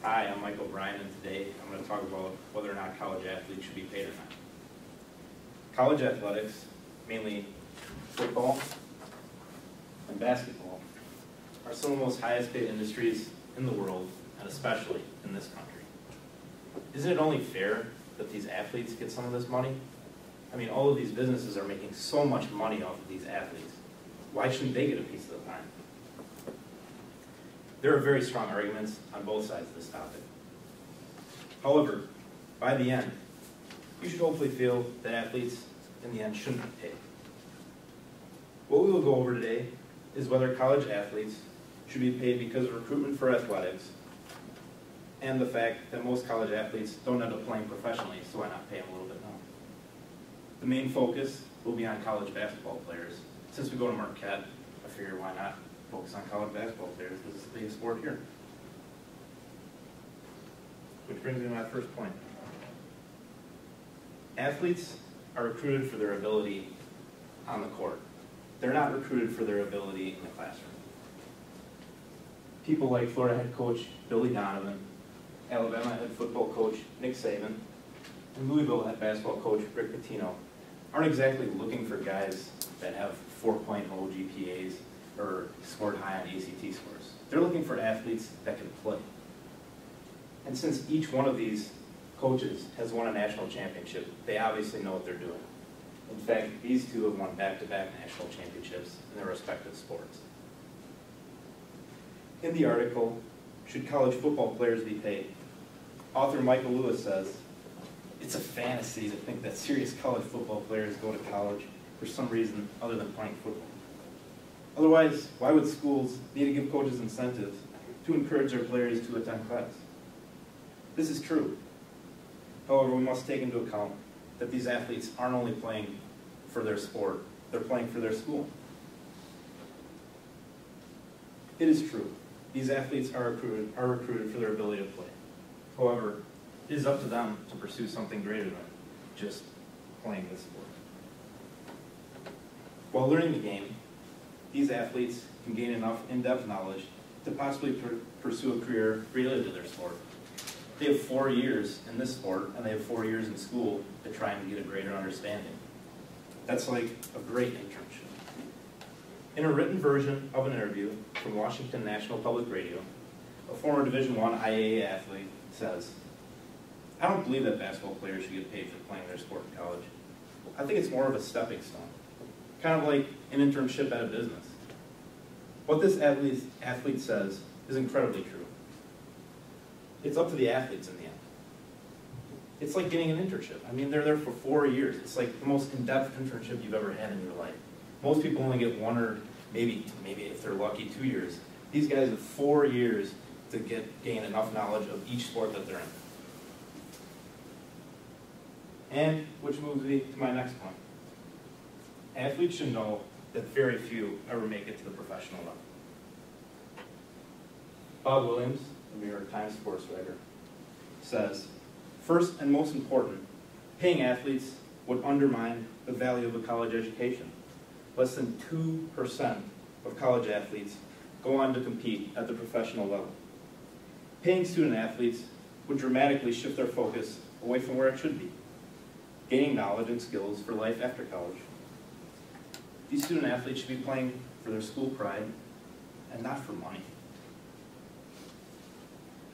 Hi, I'm Michael Bryan, and today I'm going to talk about whether or not college athletes should be paid or not. College athletics, mainly football and basketball, are some of the most highest paid industries in the world, and especially in this country. Isn't it only fair that these athletes get some of this money? I mean, all of these businesses are making so much money off of these athletes. Why shouldn't they get a piece of the pie? There are very strong arguments on both sides of this topic. However, by the end, you should hopefully feel that athletes, in the end, shouldn't be paid. What we will go over today is whether college athletes should be paid because of recruitment for athletics and the fact that most college athletes don't end up playing professionally, so why not pay them a little bit more? The main focus will be on college basketball players. Since we go to Marquette, I figure why not focus on college basketball players, because it's the biggest sport here. Which brings me to my first point. Athletes are recruited for their ability on the court. They're not recruited for their ability in the classroom. People like Florida head coach Billy Donovan, Alabama head football coach Nick Saban, and Louisville head basketball coach Rick Pitino aren't exactly looking for guys that have 4.0 GPAs or scored high on ACT scores. They're looking for athletes that can play. And since each one of these coaches has won a national championship, they obviously know what they're doing. In fact, these two have won back-to-back national championships in their respective sports. In the article, Should College Football Players Be Paid?, author Michael Lewis says, "It's a fantasy to think that serious college football players go to college for some reason other than playing football. Otherwise, why would schools need to give coaches incentives to encourage their players to attend class? This is true. However, we must take into account that these athletes aren't only playing for their sport, they're playing for their school. It is true. These athletes are recruited for their ability to play. However, it is up to them to pursue something greater than just playing this sport. While learning the game, these athletes can gain enough in-depth knowledge to possibly pursue a career related to their sport. They have 4 years in this sport, and they have 4 years in school to try and get a greater understanding. That's like a great internship." In a written version of an interview from Washington National Public Radio, a former Division I IAA athlete says, "I don't believe that basketball players should get paid for playing their sport in college. I think it's more of a stepping stone, kind of like an internship at a business." What this athlete says is incredibly true. It's up to the athletes in the end. It's like getting an internship. I mean, they're there for 4 years. It's like the most in-depth internship you've ever had in your life. Most people only get 1 or maybe if they're lucky, 2 years. These guys have 4 years to gain enough knowledge of each sport that they're in. And which moves me to my next point. Athletes should know that very few ever make it to the professional level. Bob Williams, the New York Times sports writer, says, "First and most important, paying athletes would undermine the value of a college education. Less than 2% of college athletes go on to compete at the professional level. Paying student athletes would dramatically shift their focus away from where it should be, gaining knowledge and skills for life after college. These student athletes should be playing for their school pride and not for money.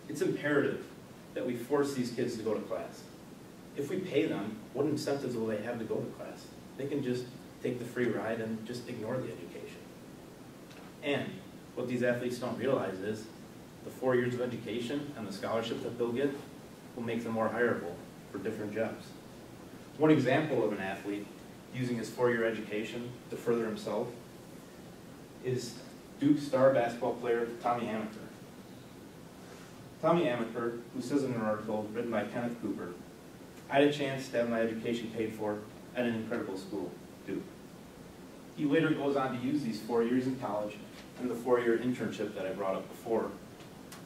It's imperative that we force these kids to go to class. If we pay them, what incentives will they have to go to class? They can just take the free ride and just ignore the education. And what these athletes don't realize is the 4 years of education and the scholarship that they'll get will make them more hireable for different jobs." One example of an athlete using his 4-year education to further himself is Duke star basketball player Tommy Amaker. Tommy Amaker, who says in an article written by Kenneth Cooper, "I had a chance to have my education paid for at an incredible school, Duke." He later goes on to use these 4 years in college and the 4-year internship that I brought up before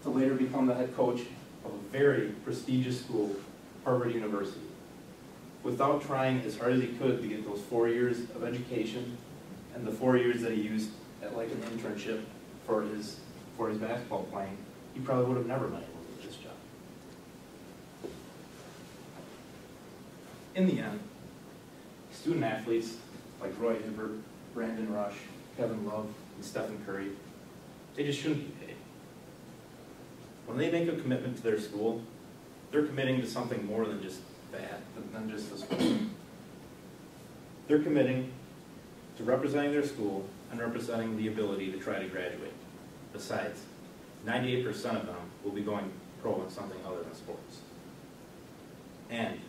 to later become the head coach of a very prestigious school, Harvard University. Without trying as hard as he could to get those 4 years of education and the 4 years that he used at like an internship for his basketball playing, he probably would have never been able to get this job. In the end, student athletes like Roy Hibbert, Brandon Rush, Kevin Love, and Stephen Curry, they just shouldn't be paid. When they make a commitment to their school, they're committing to something more than just that, than just the school. They're committing to representing their school and representing the ability to try to graduate. Besides, 98% of them will be going pro in something other than sports. And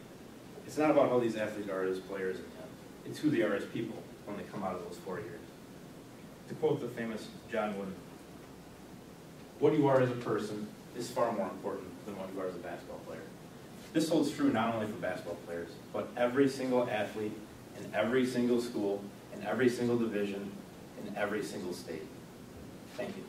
it's not about how these athletes are as players in the end. It's who they are as people when they come out of those 4 years. To quote the famous John Wooden, what you are as a person is far more important than what you are as a basketball player. This holds true not only for basketball players, but every single athlete in every single school, in every single division, in every single state. Thank you.